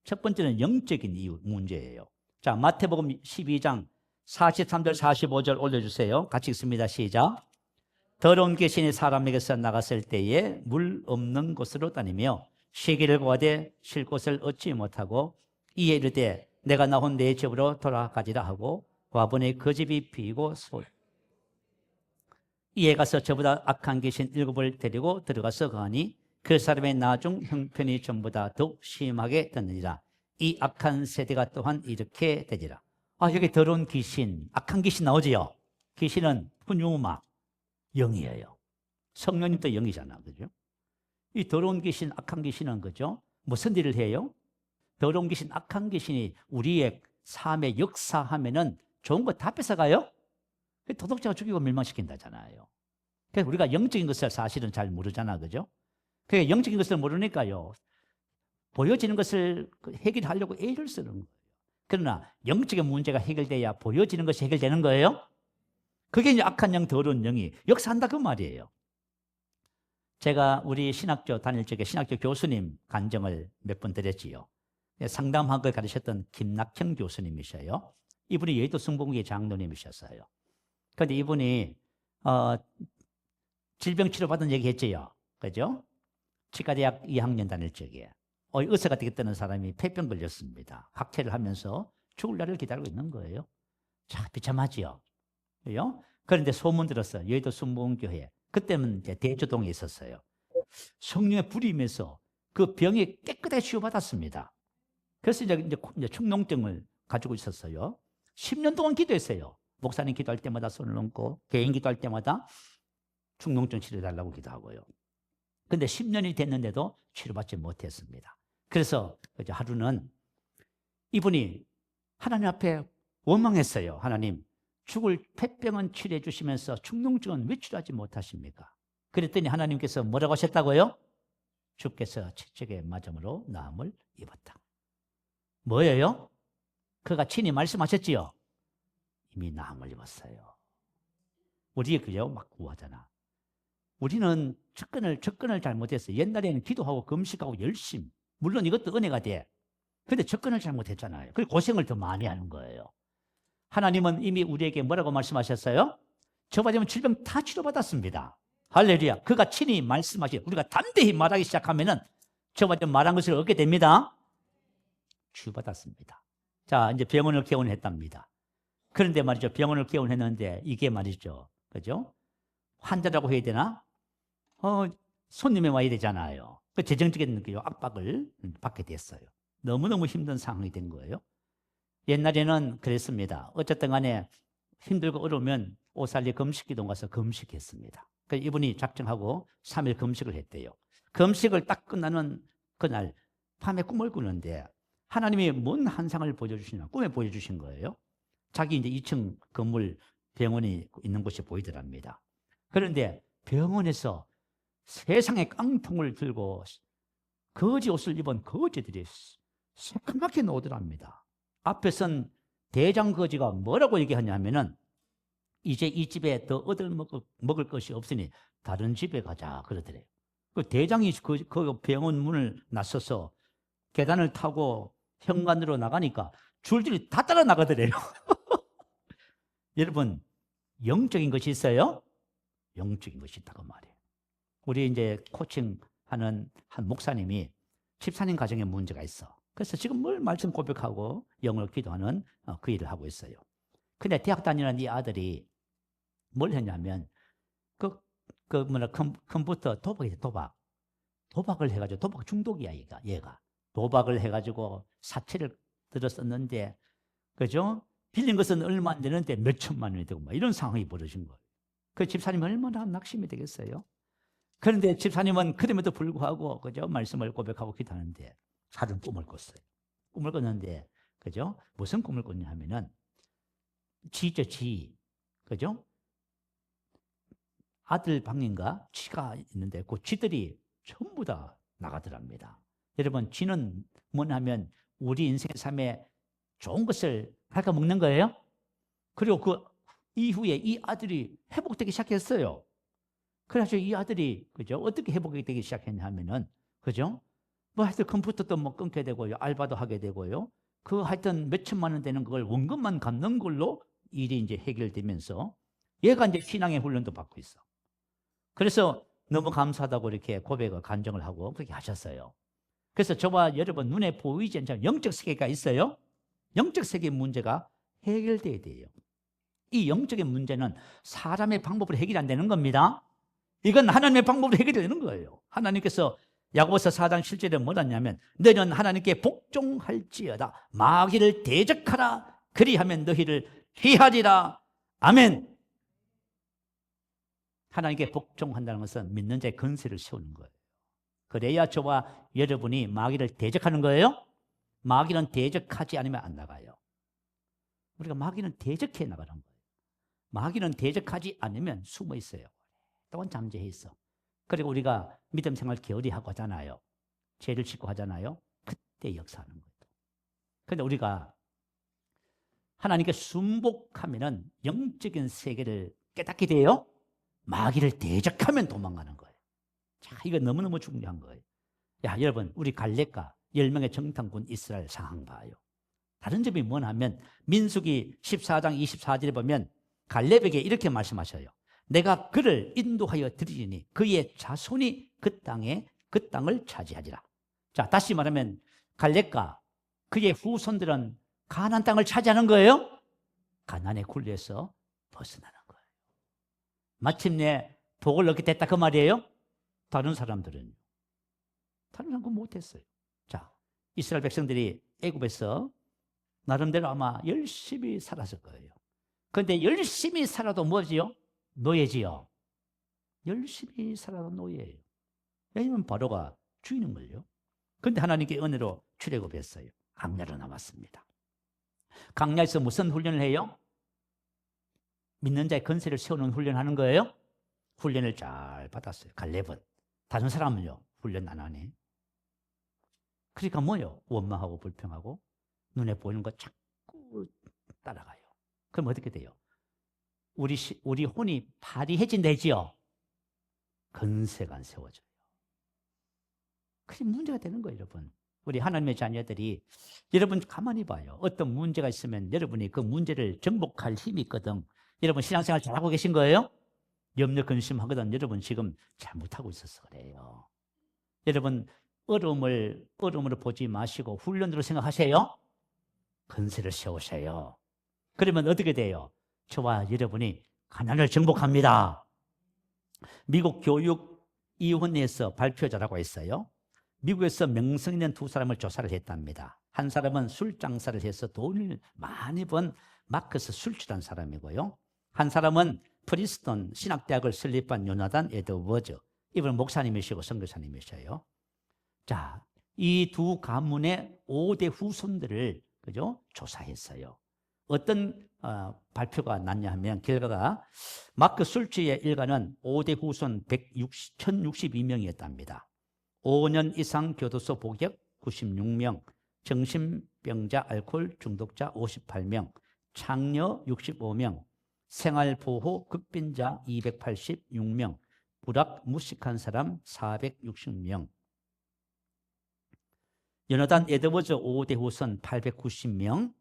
첫 번째는 영적인 이유, 문제예요. 자, 마태복음 12장 43절 45절 올려주세요. 같이 읽습니다. 시작. 더러운 귀신이 사람에게서 나갔을 때에 물 없는 곳으로 다니며 쉬기를 구하되 쉴 곳을 얻지 못하고 이에 이르되 내가 나온 내 집으로 돌아가지라 하고 와보니 그 집이 비고 이에 가서 저보다 악한 귀신 7을 데리고 들어가서 거하니 그 사람의 나중 형편이 전보다 더욱 심하게 되느니라. 이 악한 세대가 또한 이렇게 되리라. 아, 여기 더러운 귀신, 악한 귀신 나오지요. 귀신은 푸뉴마, 영이에요. 성령님도 영이잖아, 그죠? 이 더러운 귀신, 악한 귀신은, 그죠? 무슨 일을 해요? 더러운 귀신, 악한 귀신이 우리의 삶에 역사하면은 좋은 거 다 뺏어가요. 도덕자가 죽이고 멸망시킨다잖아요. 그래서 우리가 영적인 것을 사실은 잘 모르잖아, 그죠? 그러니까 영적인 것을 모르니까요, 보여지는 것을 해결하려고 애를 쓰는 거예요. 그러나 영적인 문제가 해결돼야 보여지는 것이 해결되는 거예요. 그게 이제 악한 영, 더러운 영이 역사한다 그 말이에요. 제가 우리 신학교 다닐 적에 신학교 교수님 간증을 몇 번 드렸지요. 상담학을 가르쳤던 김낙형 교수님이셔요. 이분이 여의도 성봉교회 장로님이셨어요. 그런데 이분이 질병 치료받은 얘기 했지요. 그죠? 치과대학 2학년 다닐 적에 의사가 되겠다는 사람이 폐병 걸렸습니다. 학회를 하면서 죽을 날을 기다리고 있는 거예요. 자, 비참하지요. 그죠? 그런데 소문 들었어요. 여의도 성봉교회. 그때는 이제 대조동에 있었어요. 성령의 불이 임해서 그 병이 깨끗하게 치유받았습니다. 그래서 이제 축농증을 가지고 있었어요. 10년 동안 기도했어요. 목사님 기도할 때마다 손을 얹고 개인 기도할 때마다 축농증 치료해달라고 기도하고요. 근데 10년이 됐는데도 치료받지 못했습니다. 그래서 하루는 이분이 하나님 앞에 원망했어요. 하나님, 죽을 폐병은 치료해 주시면서 축농증은 왜 치료하지 못하십니까? 그랬더니 하나님께서 뭐라고 하셨다고요? 주께서 채찍의 맞음으로 나음을 입었다. 뭐예요? 그가 친히 말씀하셨지요. 이미 나음을 입었어요. 우리 그죠? 막 구하잖아. 우리는 접근을 잘못했어요. 옛날에는 기도하고 금식하고 열심. 물론 이것도 은혜가 돼. 근데 접근을 잘못했잖아요. 그리고 고생을 더 많이 하는 거예요. 하나님은 이미 우리에게 뭐라고 말씀하셨어요? 저 받으면 질병 다 치료받았습니다. 할렐루야. 그가 친히 말씀하시 우리가 담대히 말하기 시작하면은 저 받으면 말한 것을 얻게 됩니다. 치유받았습니다. 자, 이제 병원을 개원했답니다. 그런데 말이죠. 병원을 개원했는데 이게 말이죠. 그죠? 환자라고 해야 되나? 손님이 와야 되잖아요. 그 재정적인 압박을 받게 됐어요. 너무너무 힘든 상황이 된 거예요. 옛날에는 그랬습니다. 어쨌든 간에 힘들고 어려우면 오살리 금식기도 가서 금식했습니다. 그래서 이분이 작정하고 3일 금식을 했대요. 금식을 딱 끝나는 그날 밤에 꿈을 꾸는데 하나님이 뭔 환상을 보여주시냐 꿈에 보여주신 거예요. 자기 이제 2층 건물 병원이 있는 곳이 보이더랍니다. 그런데 병원에서 세상의 깡통을 들고 거지 옷을 입은 거지들이 새까맣게 나오더랍니다. 앞에 선 대장 거지가 뭐라고 얘기하냐면은 이제 이 집에 더 얻어먹을 것이 없으니 다른 집에 가자 그러더래요. 그 대장이 그 병원 문을 나서서 계단을 타고 현관으로 나가니까 줄줄이 다 따라 나가더래요. 여러분, 영적인 것이 있어요? 영적인 것이 있다고 말이에요. 우리 이제 코칭하는 한 목사님이 집사님 가정에 문제가 있어. 그래서 지금 뭘 말씀 고백하고 영어로 기도하는 그 일을 하고 있어요. 근데 대학 다니는 이 아들이 뭘 했냐면 컴퓨터 도박을 해가지고 도박 중독이야 얘가 도박을 해가지고 사채를 들었었는데 그죠? 빌린 것은 얼마 안 되는데 몇 천만 원이 되고 막 이런 상황이 벌어진 거예요. 그 집사님 얼마나 낙심이 되겠어요? 그런데 집사님은 그럼에도 불구하고 그죠? 말씀을 고백하고 기도하는데 하루는 꿈을 꿨어요. 꿈을 꿨는데 그죠? 무슨 꿈을 꿨냐 하면은 지 그죠? 아들 방인가 쥐가 있는데 그 쥐들이 전부 다 나가더랍니다. 여러분, 쥐는 뭐냐면 우리 인생의 삶에 좋은 것을 갉아먹는 거예요. 그리고 그 이후에 이 아들이 회복되기 시작했어요. 그래서 이 아들이 그죠? 어떻게 회복이 되기 시작했냐 하면은 그죠? 뭐 하여튼 컴퓨터도 뭐 끊게 되고요. 알바도 하게 되고요. 그 하여튼 몇 천만 원 되는 그걸 원금만 갚는 걸로 일이 이제 해결되면서 얘가 이제 신앙의 훈련도 받고 있어. 그래서 너무 감사하다고 이렇게 고백을 간증을 하고 그렇게 하셨어요. 그래서 저와 여러분 눈에 보이지 않지만 영적 세계가 있어요. 영적 세계의 문제가 해결돼야 돼요. 이 영적인 문제는 사람의 방법으로 해결이 안 되는 겁니다. 이건 하나님의 방법으로 해결이 되는 거예요. 하나님께서 야고보서 4장 7절에 뭐라 했냐면 너희는 하나님께 복종할지어다 마귀를 대적하라 그리하면 너희를 피하리라. 아멘. 하나님께 복종한다는 것은 믿는 자의 건세를 세우는 거예요. 그래야 저와 여러분이 마귀를 대적하는 거예요. 마귀는 대적하지 않으면 안 나가요. 우리가 마귀는 대적해 나가는 거예요. 마귀는 대적하지 않으면 숨어 있어요. 또한 잠재해 있어. 그리고 우리가 믿음 생활 게으리 하고 하잖아요. 죄를 짓고 하잖아요. 그때 역사하는 거예요. 그런데 우리가 하나님께 순복하면은 영적인 세계를 깨닫게 돼요. 마귀를 대적하면 도망가는 거예요. 자, 이거 너무너무 중요한 거예요. 야, 여러분, 우리 갈렙과 10명의 정탐군 이스라엘 상황 봐요. 다른 점이 뭐냐면 민수기 14장 24절에 보면 갈렙에게 이렇게 말씀하셔요. 내가 그를 인도하여 드리니 그의 자손이 그 땅을 차지하리라. 자, 다시 말하면 갈렙과 그의 후손들은 가나안 땅을 차지하는 거예요. 가나안의 굴레에서 벗어나는 거예요. 마침내 복을 얻게 됐다 그 말이에요. 다른 사람들은 못했어요. 자, 이스라엘 백성들이 애굽에서 나름대로 아마 열심히 살았을 거예요. 그런데 열심히 살아도 뭐지요? 노예지요. 열심히 살아도 노예예요. 왜냐하면 바로가 주인인 걸요. 그런데 하나님께 은혜로 출애굽했어요. 광야로 나왔습니다. 광야에서 무슨 훈련을 해요? 믿는 자의 건세를 세우는 훈련하는 거예요. 훈련을 잘 받았어요. 갈렙은. 다른 사람은요, 훈련 안 하네. 그러니까 뭐요? 원망하고 불평하고 눈에 보이는 거 자꾸 따라가요. 그럼 어떻게 돼요? 우리 혼이 파리해진다지요. 건세가 안 세워져요. 그게 문제가 되는 거예요, 여러분. 우리 하나님의 자녀들이 여러분 가만히 봐요. 어떤 문제가 있으면 여러분이 그 문제를 정복할 힘이 있거든. 여러분 신앙생활 잘하고 계신 거예요? 염려 근심하거든. 여러분 지금 잘못하고 있어서 그래요. 여러분 어려움으로 보지 마시고 훈련으로 생각하세요. 건세를 세우세요. 그러면 어떻게 돼요? 저와 여러분이 가난을 정복합니다. 미국 교육위원회에서 발표자라고 했어요. 미국에서 명성 있는 두 사람을 조사를 했답니다. 한 사람은 술 장사를 해서 돈을 많이 번 마커스 술출한 사람이고요. 한 사람은 프린스턴 신학대학을 설립한 요나단 에드워즈. 이분은 목사님이시고 선교사님이셔요. 자, 이 두 가문의 5대 후손들을 조사했어요. 어떤 발표가 났냐 하면 결과가 마크 술주의 일가는 5대 후손 1062명이었답니다. 5년 이상 교도소 복역 96명, 정신병자 알코올 중독자 58명, 창녀 65명, 생활보호 극빈자 286명, 불악무식한 사람 460명. 연어단 에드워즈 5대 후손 890명,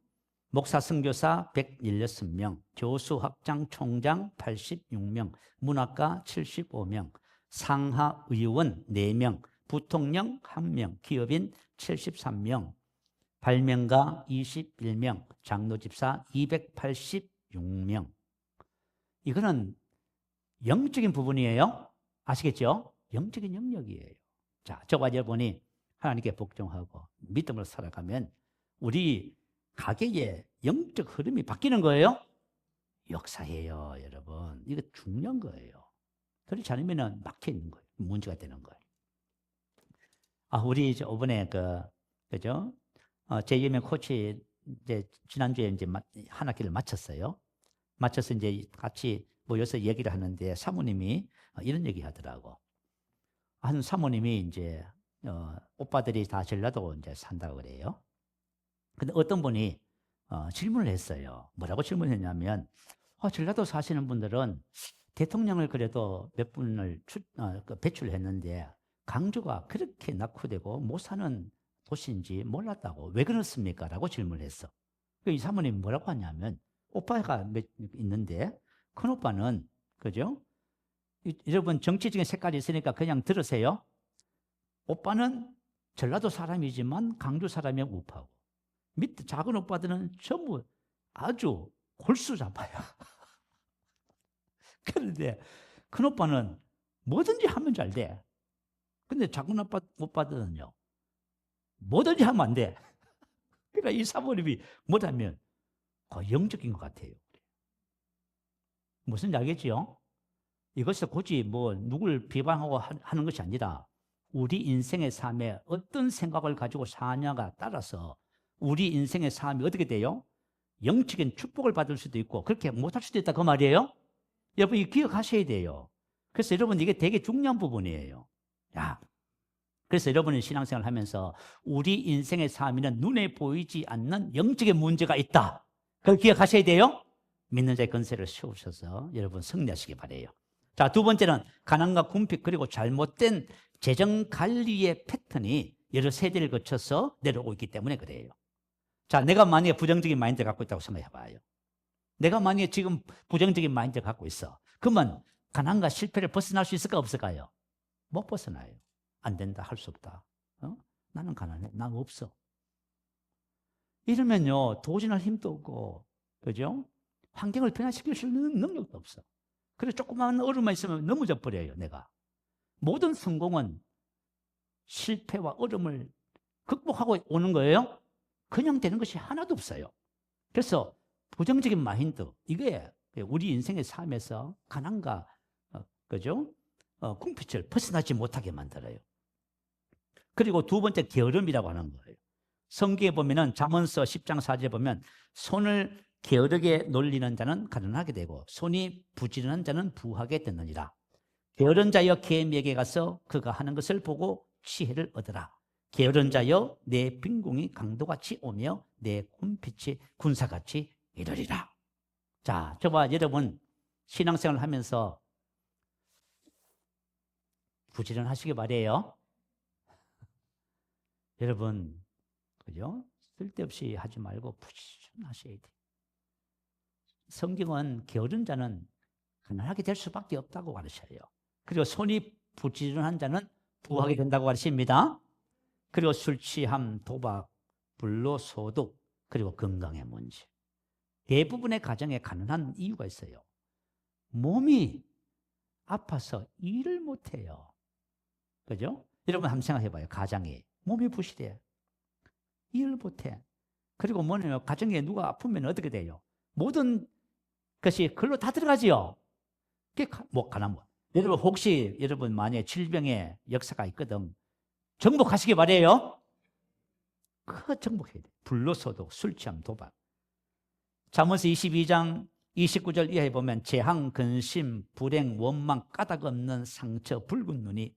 목사 선교사 116명, 교수 학장 총장 86명, 문학가 75명, 상하 의원 4명, 부통령 1명, 기업인 73명, 발명가 21명, 장로집사 286명. 이거는 영적인 부분이에요. 아시겠죠? 영적인 영역이에요. 자, 저와 여러분이 하나님께 복종하고 믿음으로 살아가면 우리 가게의 영적 흐름이 바뀌는 거예요. 역사예요, 여러분. 이거 중요한 거예요. 그렇지 않으면 막혀 있는 거예요. 문제가 되는 거예요. 우리 이번에 그죠? 제2의 코치 이제 지난주에 이제 한 학기를 마쳤어요. 마쳐서 이제 같이 모여서 얘기를 하는데 사모님이 이런 얘기 하더라고. 한 사모님이 이제 오빠들이 다 전라도 이제 산다고 그래요. 근데 어떤 분이 질문을 했어요. 뭐라고 질문했냐면, 전라도 사시는 분들은 대통령을 그래도 몇 분을 배출했는데 강주가 그렇게 낙후되고 못 사는 도시인지 몰랐다고. 왜 그렇습니까? 라고 질문을 했어. 이 사모님이 뭐라고 하냐면, 오빠가 있는데 큰 오빠는 그죠? 여러분 정치적인 색깔이 있으니까 그냥 들으세요. 오빠는 전라도 사람이지만 강주 사람이 우파고, 밑에 작은 오빠들은 전부 아주 골수 잡아요. 그런데 큰 오빠는 뭐든지 하면 잘 돼. 근데 작은 오빠들은요, 뭐든지 하면 안 돼. 그러니까 이 사모님이 뭐라면 영적인 것 같아요. 무슨 알겠지요? 이것을 굳이 누굴 비방하고 하는 것이 아니라 우리 인생의 삶에 어떤 생각을 가지고 사냐가 따라서 우리 인생의 삶이 어떻게 돼요? 영적인 축복을 받을 수도 있고 그렇게 못할 수도 있다 그 말이에요. 여러분 이 기억하셔야 돼요. 그래서 여러분 이게 되게 중요한 부분이에요. 야, 그래서 여러분이 신앙생활 하면서 우리 인생의 삶에는 눈에 보이지 않는 영적인 문제가 있다. 그걸 기억하셔야 돼요. 믿는 자의 건세를 세우셔서 여러분 승리하시기 바라요. 자, 두 번째는 가난과 궁핍 그리고 잘못된 재정 관리의 패턴이 여러 세대를 거쳐서 내려오고 있기 때문에 그래요. 자, 내가 만약에 부정적인 마인드를 갖고 있다고 생각해 봐요. 내가 만약에 지금 부정적인 마인드를 갖고 있어. 그러면 가난과 실패를 벗어날 수 있을까 없을까요? 못 벗어나요. 안 된다, 할 수 없다. 나는 가난해, 난 없어. 이러면요, 도전할 힘도 없고, 그죠? 환경을 변화시킬 수 있는 능력도 없어. 그래서 조그마한 어려움만 있으면 넘어져 버려요, 내가. 모든 성공은 실패와 어려움을 극복하고 오는 거예요. 그냥 되는 것이 하나도 없어요. 그래서 부정적인 마인드, 이게 우리 인생의 삶에서 가난과 그죠? 궁핍을 벗어나지 못하게 만들어요. 그리고 두 번째 게으름이라고 하는 거예요. 성경에 보면은 잠언서 10장 4절에 보면 손을 게으르게 놀리는 자는 가난하게 되고 손이 부지런한 자는 부하게 되느니라. 게으른 자여 계미에게 가서 그가 하는 것을 보고 지혜를 얻으라. 게으른 자여 내 빈궁이 강도같이 오며 내 군빛이 군사같이 이르리라. 자, 저와 여러분 신앙생활을 하면서 부지런하시기 바래요. 여러분, 그죠? 쓸데없이 하지 말고 부지런하셔야 돼요. 성경은 게으른 자는 가난하게 될 수밖에 없다고 가르쳐요. 그리고 손이 부지런한 자는 부하게 된다고 가르칩니다. 그리고 술 취함, 도박, 불로소득, 그리고 건강의 문제. 대부분의 가정에 가난한 이유가 있어요. 몸이 아파서 일을 못해요. 그죠? 여러분 한번 생각해봐요. 가장이 몸이 부실해. 일을 못해. 그리고 뭐냐면 가정에 누가 아프면 어떻게 돼요? 모든 것이 글로 다 들어가지요. 그게 가난. 여러분 혹시 여러분 만약에 질병의 역사가 있거든. 정복하시기 바래요. 그 정복해야 돼. 불로소득, 술 취함, 도박. 잠언서 22장 29절 이하에 보면 재앙, 근심, 불행, 원망, 까닭 없는 상처, 붉은 눈이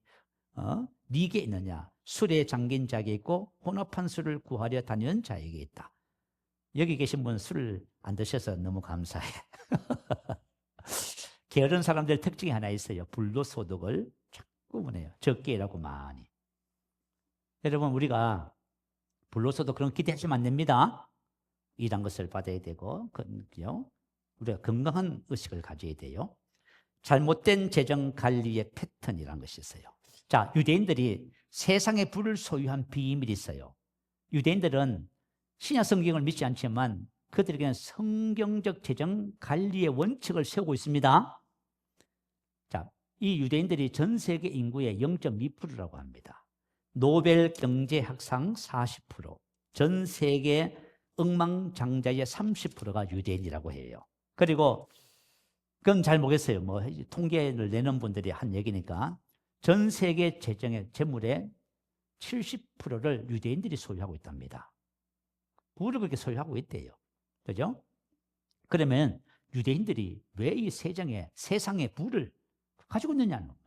네게 있느냐? 술에 잠긴 자에게 있고 혼합한 술을 구하려 다니는 자에게 있다. 여기 계신 분 술을 안 드셔서 너무 감사해. 게으른 사람들 특징이 하나 있어요. 불로소득을 자꾸 원해요. 적게 일하고 많이. 여러분 우리가 불로소득 그런 기대하시면 안 됩니다. 일한 것을 받아야 되고 우리가 건강한 의식을 가져야 돼요. 잘못된 재정 관리의 패턴이라는 것이 있어요. 자, 유대인들이 세상의 부를 소유한 비밀이 있어요. 유대인들은 신약 성경을 믿지 않지만 그들에게는 성경적 재정 관리의 원칙을 세우고 있습니다. 자, 이 유대인들이 전 세계 인구의 0.2%라고 합니다. 노벨 경제학상 40%, 전 세계 억만장자의 30%가 유대인이라고 해요. 그리고 그건 잘 모르겠어요. 뭐 통계를 내는 분들이 한 얘기니까 전 세계 재물의 70%를 유대인들이 소유하고 있답니다. 부를 그렇게 소유하고 있대요. 그죠? 그러면 유대인들이 왜 이 세상의 부를 가지고 있느냐는 거예요.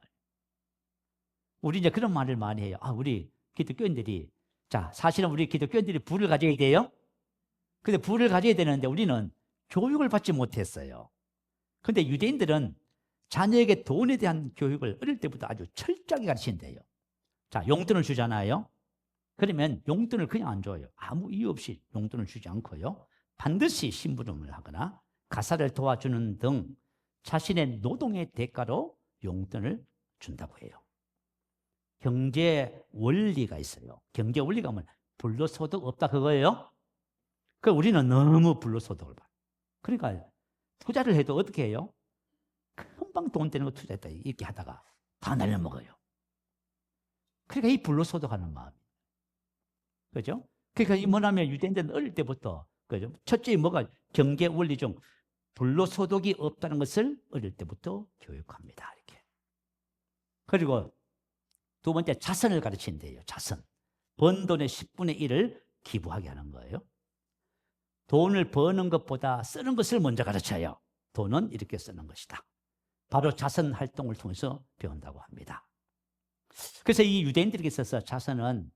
우리 이제 그런 말을 많이 해요. 우리 기독교인들이, 자, 사실은 우리 기독교인들이 부를 가져야 돼요. 근데 부를 가져야 되는데 우리는 교육을 받지 못했어요. 근데 유대인들은 자녀에게 돈에 대한 교육을 어릴 때부터 아주 철저하게 가르친대요. 자, 용돈을 주잖아요. 그러면 용돈을 그냥 안 줘요. 아무 이유 없이 용돈을 주지 않고요. 반드시 심부름을 하거나 가사를 도와주는 등 자신의 노동의 대가로 용돈을 준다고 해요. 경제 원리가 있어요. 경제 원리가 뭐냐? 불로소득 없다 그거예요. 그 우리는 너무 불로소득을 봐요. 그러니까 투자를 해도 어떻게 해요? 금방 돈 되는 거 투자했다 이렇게 하다가 다 날려먹어요. 그러니까 이 불로소득하는 마음. 그죠? 그러니까 이 뭐냐면 유대인들은 어릴 때부터 그죠? 첫째 뭐가 경제 원리 중 불로소득이 없다는 것을 어릴 때부터 교육합니다. 이렇게. 그리고 두 번째 자선을 가르친대요. 자선. 번 돈의 10분의 1을 기부하게 하는 거예요. 돈을 버는 것보다 쓰는 것을 먼저 가르쳐요. 돈은 이렇게 쓰는 것이다. 바로 자선 활동을 통해서 배운다고 합니다. 그래서 이 유대인들에게 있어서 자선은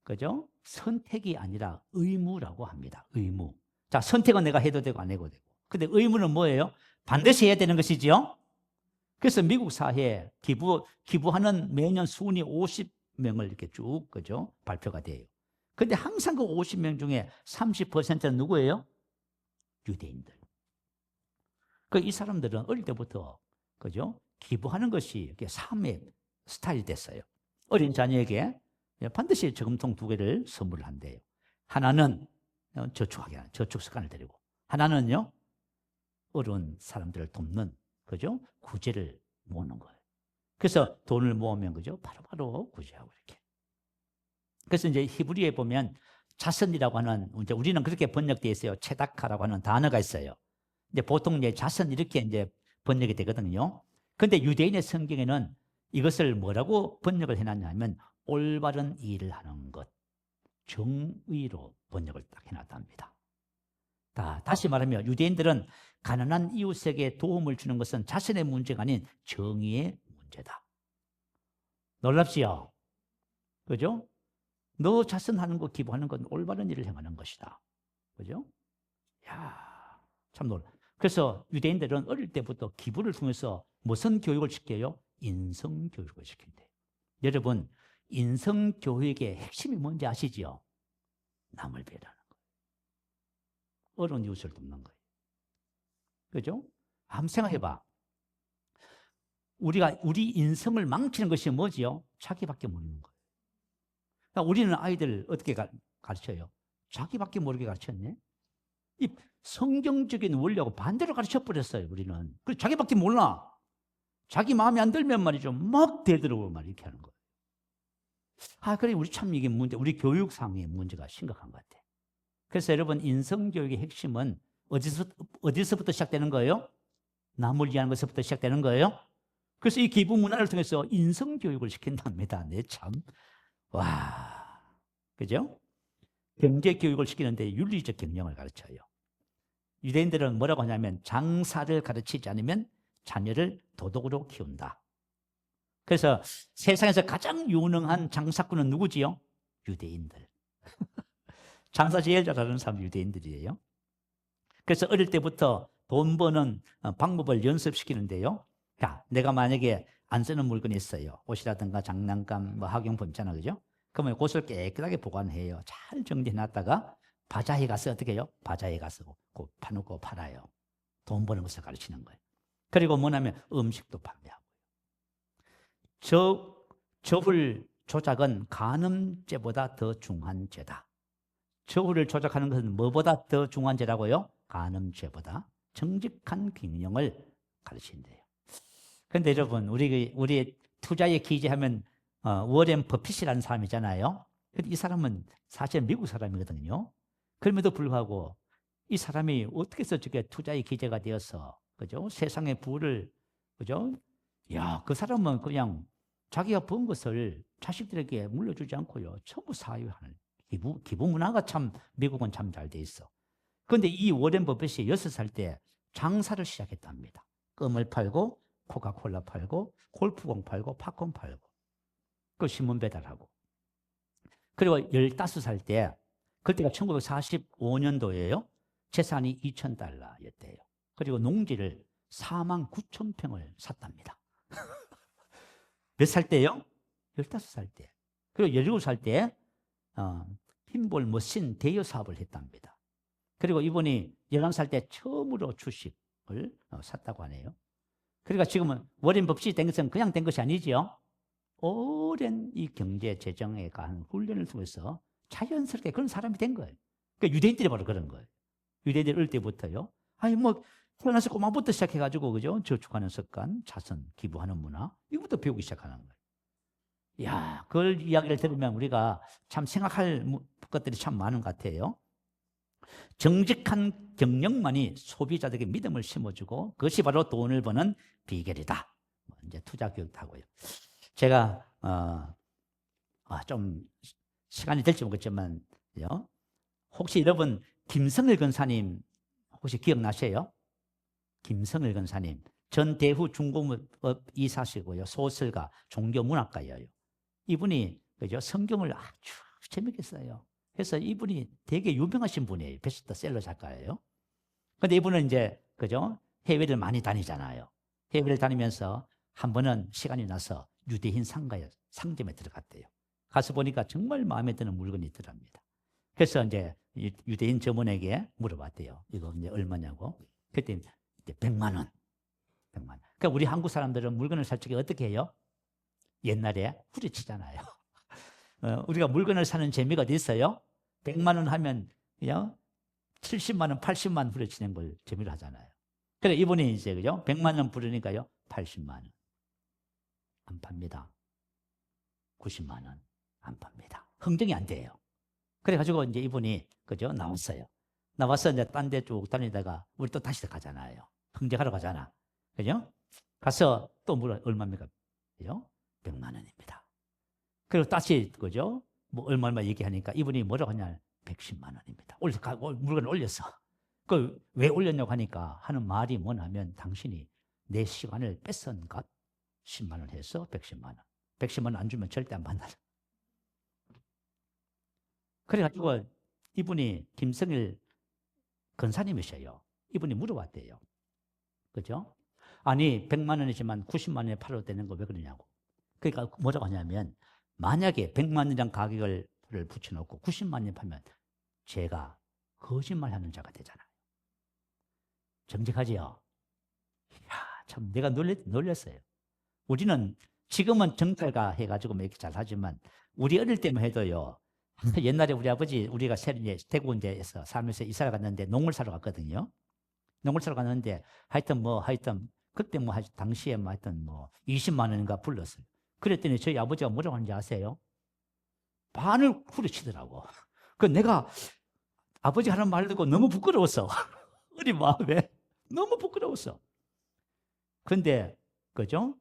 그죠? 선택이 아니라 의무라고 합니다. 의무. 자, 선택은 내가 해도 되고 안 해도 되고. 근데 의무는 뭐예요? 반드시 해야 되는 것이죠. 그래서 미국 사회에 기부하는 매년 순위 50명을 이렇게 쭉 그죠? 발표가 돼요. 근데 항상 그 50명 중에 30%는 누구예요? 유대인들. 이 사람들은 어릴 때부터 그죠? 기부하는 것이 이렇게 삶의 스타일이 됐어요. 어린 자녀에게 반드시 저금통 2개를 선물한대요. 하나는 저축하게 하는 저축 습관을 들이고, 하나는요 어려운 사람들을 돕는 그죠? 구제를 모으는 거예요. 그래서 돈을 모으면 그죠? 바로바로 구제하고 이렇게. 그래서 이제 히브리에 보면 자선이라고 하는, 이제 우리는 그렇게 번역되어 있어요. 체다카라고 하는 단어가 있어요. 근데 보통 이제 자선 이렇게 이제 번역이 되거든요. 근데 유대인의 성경에는 이것을 뭐라고 번역을 해놨냐면 올바른 일을 하는 것, 정의로 번역을 딱 해놨답니다. 다시 말하면 유대인들은 가난한 이웃에게 도움을 주는 것은 자신의 문제가 아닌 정의의 문제다. 놀랍지요? 그죠? 너 자선하는 거, 기부하는 건 올바른 일을 행하는 것이다. 그죠? 야, 참 놀라. 그래서 유대인들은 어릴 때부터 기부를 통해서 무슨 교육을 시켜요? 인성 교육을 시킨대요. 여러분, 인성 교육의 핵심이 뭔지 아시죠? 남을 배려하는 거예요. 어려운 이웃을 돕는 거예요. 그죠? 한번 생각해봐. 우리 인성을 망치는 것이 뭐지요? 자기밖에 모르는 거예요. 그러니까 우리는 아이들 어떻게 가르쳐요? 자기밖에 모르게 가르쳤네? 이 성경적인 원리하고 반대로 가르쳐버렸어요, 우리는. 그래서 자기밖에 몰라. 자기 마음에 안 들면 말이죠. 막 대들고 말 이렇게 하는 거예요. 그래, 우리 참 이게 우리 교육상의 문제가 심각한 것 같아. 그래서 여러분, 인성교육의 핵심은 어디서부터 시작되는 거예요? 남을 위하는 것부터 시작되는 거예요. 그래서 이 기부 문화를 통해서 인성교육을 시킨답니다. 네, 참. 와, 그죠? 경제교육을 시키는데 윤리적 경영을 가르쳐요. 유대인들은 뭐라고 하냐면 장사를 가르치지 않으면 자녀를 도덕으로 키운다. 그래서 세상에서 가장 유능한 장사꾼은 누구지요? 유대인들. 장사 제일 잘하는 사람 유대인들이에요. 그래서 어릴 때부터 돈 버는 방법을 연습시키는데요. 자, 내가 만약에 안 쓰는 물건이 있어요. 옷이라든가 장난감, 학용품 있잖아, 그죠? 그러면 그것을 깨끗하게 보관해요. 잘 정리해놨다가 바자회 가서 어떻게 해요? 바자회 가서 파놓고 팔아요. 돈 버는 것을 가르치는 거예요. 그리고 뭐냐면 음식도 판매하고. 저울 조작은 간음죄보다 더 중한 죄다. 저울을 조작하는 것은 뭐보다 더 중한 죄라고요? 간음죄보다. 정직한 경영을 가르친대요. 그런데 여러분, 우리 투자에 기재하면 워렌 버핏이라는 사람이잖아요. 근데 이 사람은 사실 미국 사람이거든요. 그럼에도 불구하고 이 사람이 어떻게 해서 저게 투자에 기재가 되어서 그죠? 세상의 부를 그죠? 야, 그 사람은 그냥 자기가 번 것을 자식들에게 물려주지 않고요. 전부 사유하는 기부 문화가 참 미국은 참 잘 돼 있어. 그런데 이 워렌 버핏이 6살 때 장사를 시작했답니다. 껌을 팔고 코카콜라 팔고 골프공 팔고 팝콘 팔고 그 신문 배달하고. 그리고 15살 때 그때가 1945년도예요. 재산이 $2,000였대요. 그리고 농지를 49,000평을 샀답니다. 몇 살 때요? 15살 때. 그리고 17살 때 핀볼 머신 대여 사업을 했답니다. 그리고 이분이 11살 때 처음으로 주식을 샀다고 하네요. 그러니까 지금은 워렌 버핏이 된 것은 그냥 된 것이 아니지요. 오랜 이 경제 재정에 관한 훈련을 통해서 자연스럽게 그런 사람이 된 거예요. 그러니까 유대인들이 바로 그런 거예요. 유대인들 어릴 때부터요. 태어나서 꼬마부터 시작해가지고 그죠? 저축하는 습관, 자선, 기부하는 문화 이것부터 배우기 시작하는 거예요. 야, 그 이야기를 들으면 우리가 참 생각할 것들이 참 많은 것 같아요. 정직한 경영만이 소비자들에게 믿음을 심어주고 그것이 바로 돈을 버는 비결이다. 이제 투자 교육도 하고요. 제가 좀 시간이 될지 모르겠지만 혹시 여러분 김성일 권사님 혹시 기억나세요? 김성일 권사님. 전 대후 중공업 이사시고요. 소설가, 종교문학가예요. 이분이 그죠? 성경을 아주 재밌게 써요. 그래서 이분이 되게 유명하신 분이에요. 베스트셀러 작가예요. 근데 이분은 이제 그죠? 해외를 많이 다니잖아요. 해외를 다니면서 한 번은 시간이 나서 유대인 상점에 들어갔대요. 가서 보니까 정말 마음에 드는 물건이 있더랍니다. 그래서 이제 유대인 점원에게 물어봤대요. 이거 이제 얼마냐고. 그때 이제 100만 원. 100만 원. 그러니까 우리 한국 사람들은 물건을 살 적에 어떻게 해요? 옛날에 후려치잖아요. 우리가 물건을 사는 재미가 어디 있어요? 100만 원 하면 그냥 70만 원, 80만 원 후려치는 걸 재미로 하잖아요. 그래 이분이 이제 그죠? 100만 원 부르니까요. 80만 원. 안 팝니다. 90만 원. 안 팝니다. 흥정이 안 돼요. 그래가지고 이제 이분이 그죠? 나왔어요. 나와서 이제 딴 데 쭉 다니다가 우리 또 다시 가잖아요. 흥정하러 가잖아. 그죠? 가서 또 물어 얼마입니까? 그죠? 100만 원입니다. 그리고 다시 그죠? 뭐 얼마 얘기하니까 이분이 뭐라고 하냐? 110만 원입니다. 물건을 올렸어. 그 왜 올렸냐고 하니까 하는 말이 뭐냐면 당신이 내 시간을 뺏은 값 10만 원 해서 110만 원. 110만 원 안 주면 절대 안 받는다. 그래가지고 이분이 김성일 권사님이셔요. 이분이 물어봤대요. 그죠? 아니 100만 원이지만 90만 원에 팔아도 되는 거 왜 그러냐고. 그러니까 뭐라고 하냐면 만약에 100만 원이란 가격을 붙여놓고 90만 원에 팔면 제가 거짓말하는 자가 되잖아요. 정직하지요? 이야, 참 내가 놀랐어요. 우리는 지금은 정찰가 해가지고 이렇게 잘하지만 우리 어릴 때만 해도요. 옛날에 우리 아버지 우리가 대구 이제에서 살면서 이사를 갔는데 농을 사러 갔거든요. 농을 사러 갔는데 하여튼 그때 당시에 하여튼 20만 원인가 불렀어요. 그랬더니 저희 아버지가 뭐라고 하는지 아세요? 반을 후려치더라고. 그 내가 아버지 하는 말 듣고 너무 부끄러웠어. 어린 마음에 너무 부끄러웠어. 그런데 그죠?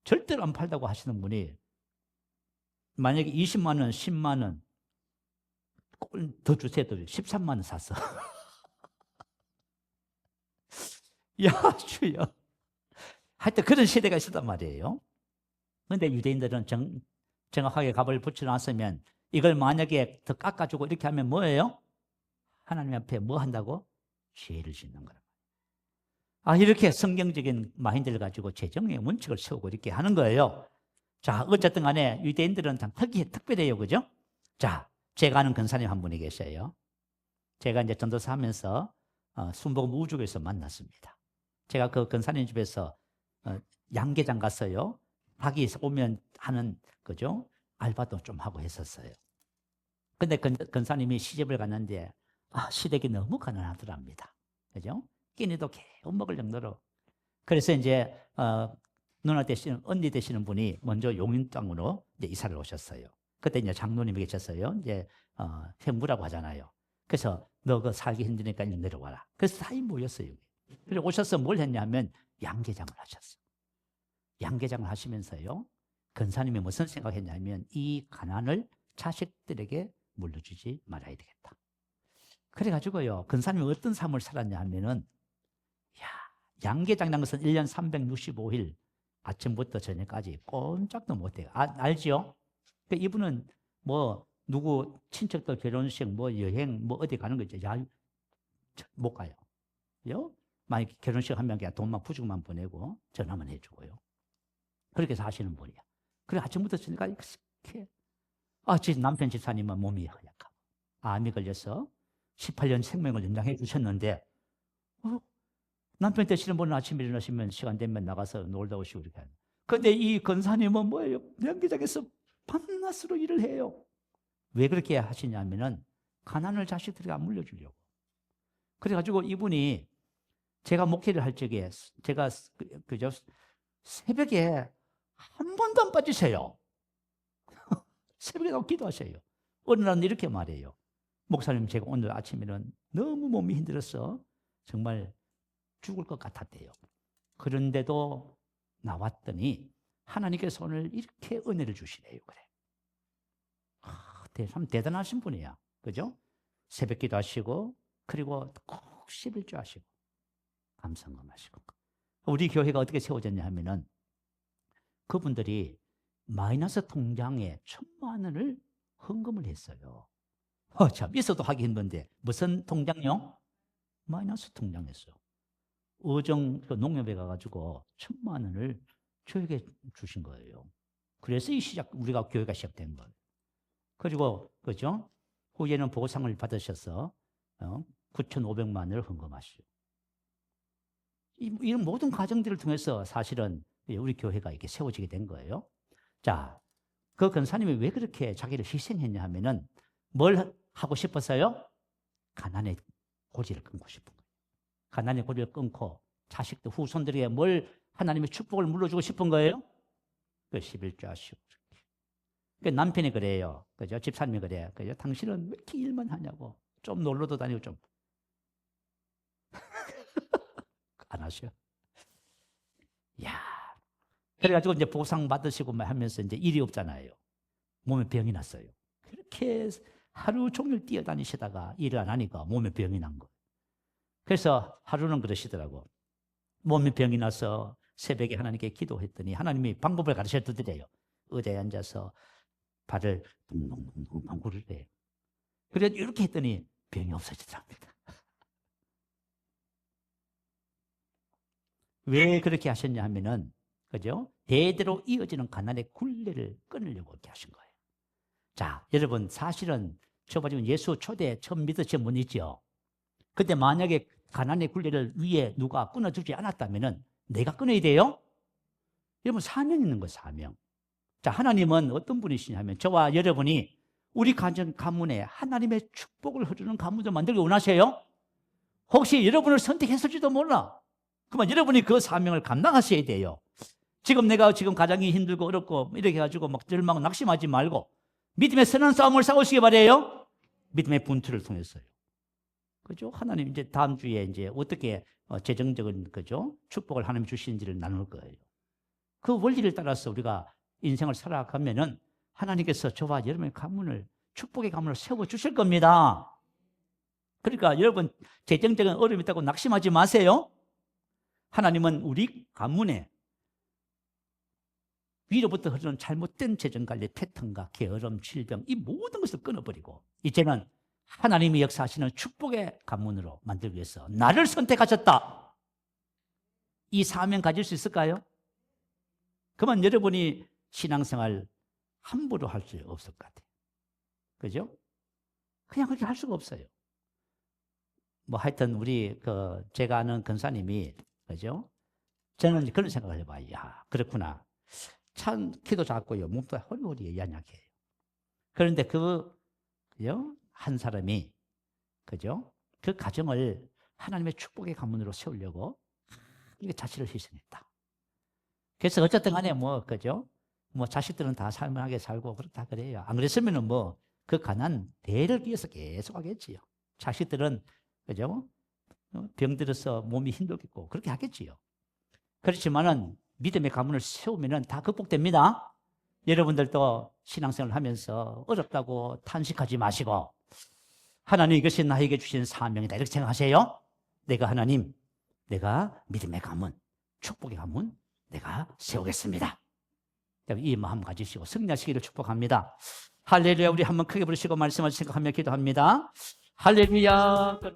절대로 안 팔다고 하시는 분이 만약에 20만 원, 10만 원 더 주세요. 13만 원 샀어. 야, 주여. 하여튼 그런 시대가 있었단 말이에요. 그런데 유대인들은 정확하게 값을 붙여놨으면 이걸 만약에 더 깎아주고 이렇게 하면 뭐예요? 하나님 앞에 뭐 한다고? 죄를 짓는 거라. 이렇게 성경적인 마인드를 가지고 재정의 원칙을 세우고 이렇게 하는 거예요. 자, 어쨌든 간에 유대인들은 참 특별해요. 그죠? 자, 제가 아는 권사님 한 분이 계셔요. 제가 이제 전도사 하면서 순복음 우주교에서 만났습니다. 제가 그 권사님 집에서 양계장 갔어요. 닭이 오면 하는 그죠? 알바도 좀 하고 했었어요. 근데 권사님이 시집을 갔는데 시댁이 너무 가난하더랍니다. 그죠? 끼니도 개우 먹을 정도로. 그래서 이제 누나 되시는 언니 되시는 분이 먼저 용인 땅으로 이제 이사를 오셨어요. 그때 이제 장로님이 계셨어요. 이제 형부라고 하잖아요. 그래서 너 그 살기 힘드니까 내려와라. 그래서 다 모였어요. 그리고 오셔서 뭘 했냐면 양계장을 하셨어요. 양계장을 하시면서요. 권사님이 무슨 생각했냐면 이 가난을 자식들에게 물려주지 말아야 되겠다. 그래가지고요. 권사님이 어떤 삶을 살았냐 하면은 양계장이라는 것은 1년 365일 아침부터 저녁까지 꼼짝도 못해요. 알지요? 그러니까 이분은 누구 친척들 결혼식 여행 어디 가는 거 있죠. 못 가요. 만약 결혼식 하면 그냥 돈만 부주고만 보내고 전화만 해주고요. 그렇게 사시는 분이야. 그래 아침부터 저녁까지 그렇게 제 남편 집사님은 몸이 허약하고 암이 걸려서 18년 생명을 연장해 주셨는데 남편 되시는 분은 아침에 일어나시면 시간 되면 나가서 놀다 오시고 이렇게 하는. 그런데 이 권사님은 뭐예요? 연기장에서 밤낮으로 일을 해요. 왜 그렇게 하시냐면은 가난을 자식들에게 안 물려주려고. 그래가지고 이분이 제가 목회를 할 적에 제가 그저 새벽에 한 번도 안 빠지세요. 새벽에 나와 기도하세요. 어느 날은 이렇게 말해요. 목사님 제가 오늘 아침에는 너무 몸이 힘들어서 정말 죽을 것 같았대요. 그런데도 나왔더니 하나님께서 오늘 이렇게 은혜를 주시네요. 그래. 참 대단하신 분이야. 그죠? 새벽 기도 하시고 그리고 꼭 11조 하시고 감사금 하시고. 우리 교회가 어떻게 세워졌냐 하면은 그분들이 마이너스 통장에 1,000만 원을 헌금을 했어요. 참 있어도 하기 힘든데 무슨 통장요? 마이너스 통장이었어요. 의정 농협에 가가지고 1,000만 원을 교회에 주신 거예요. 그래서 우리가 교회가 시작된 거예요. 그리고 그죠? 후에는 보상을 받으셔서 9,500만 원을 헌금하시오. 이런 모든 과정들을 통해서 사실은 우리 교회가 이렇게 세워지게 된 거예요. 자, 그 권사님이 왜 그렇게 자기를 희생했냐 하면은 뭘 하고 싶었어요? 가난의 고리를 끊고 싶은 거예요. 가난의 고리를 끊고 자식들 후손들에게 뭘 하나님의 축복을 물려주고 싶은 거예요? 그 11조 하시오. 그 남편이 그래요. 그죠? 집사님이 그래요. 그죠? 당신은 왜 이렇게 일만 하냐고. 좀 놀러도 다니고 좀. 안 하셔. 야. 그래가지고 이제 보상 받으시고 하면서 이제 일이 없잖아요. 몸에 병이 났어요. 그렇게 하루 종일 뛰어다니시다가 일을 안 하니까 몸에 병이 난 거예요. 그래서 하루는 그러시더라고. 몸에 병이 나서 새벽에 하나님께 기도했더니 하나님이 방법을 가르쳐드려요. 의자에 앉아서 발을 둥둥둥둥 구르래요. 그래서 이렇게 했더니 병이 없어지더랍니다. 왜 그렇게 하셨냐 하면은, 그죠? 대대로 이어지는 가난의 굴레를 끊으려고 그렇게 하신 거예요. 자, 여러분, 사실은 저번에 예수 초대 처음 믿으신 분 있죠? 근데 만약에 가난의 굴레를 위에 누가 끊어주지 않았다면은 내가 끊어야 돼요? 여러분, 사명이 있는 거예요, 사명. 자, 하나님은 어떤 분이시냐면 저와 여러분이 우리 가문에 하나님의 축복을 흐르는 가문을 만들기 원하세요? 혹시 여러분을 선택했을지도 몰라. 그러면 여러분이 그 사명을 감당하셔야 돼요. 내가 가장이 힘들고 어렵고 이렇게 해가지고 막 절망, 낙심하지 말고 믿음의 선한 싸움을 싸우시기 바래요. 믿음의 분투를 통해서요. 그죠? 하나님 이제 다음 주에 이제 어떻게 재정적인 그죠? 축복을 하나님 주시는지를 나눌 거예요. 그 원리를 따라서 우리가 인생을 살아가면은 하나님께서 저와 여러분의 가문을 축복의 가문을 세워 주실 겁니다. 그러니까 여러분 재정적인 어려움이 있다고 낙심하지 마세요. 하나님은 우리 가문에 위로부터 흐르는 잘못된 재정관리 패턴과 게으름, 질병 이 모든 것을 끊어버리고 이제는 하나님이 역사하시는 축복의 가문으로 만들기 위해서 나를 선택하셨다. 이 사명 가질 수 있을까요? 그러면 여러분이 신앙생활 함부로 할 수 없을 것 같아요. 그죠? 그냥 그렇게 할 수가 없어요. 뭐 하여튼 우리 제가 아는 권사님이 그죠? 저는 그런 생각을 해봐요. 야, 그렇구나. 참 키도 작고요. 몸도 허리허리 연약해요. 그런데 그죠? 한 사람이 그죠? 그 가정을 하나님의 축복의 가문으로 세우려고 이게 자신을 희생했다. 그래서 어쨌든 간에 그죠? 자식들은 다 살만하게 살고 그렇다 그래요. 안 그랬으면은 그 가난 대를 위해서 계속 하겠지요. 자식들은 그죠? 병들어서 몸이 힘들겠고 그렇게 하겠지요. 그렇지만은 믿음의 가문을 세우면은 다 극복됩니다. 여러분들도 신앙생활을 하면서 어렵다고 탄식하지 마시고 하나님 이것이 나에게 주신 사명이다 이렇게 생각하세요. 내가 믿음의 가문, 축복의 가문 내가 세우겠습니다. 이 마음 가지시고 승리하시기를 축복합니다. 할렐루야. 우리 한번 크게 부르시고 말씀을 생각하며 기도합니다. 할렐루야.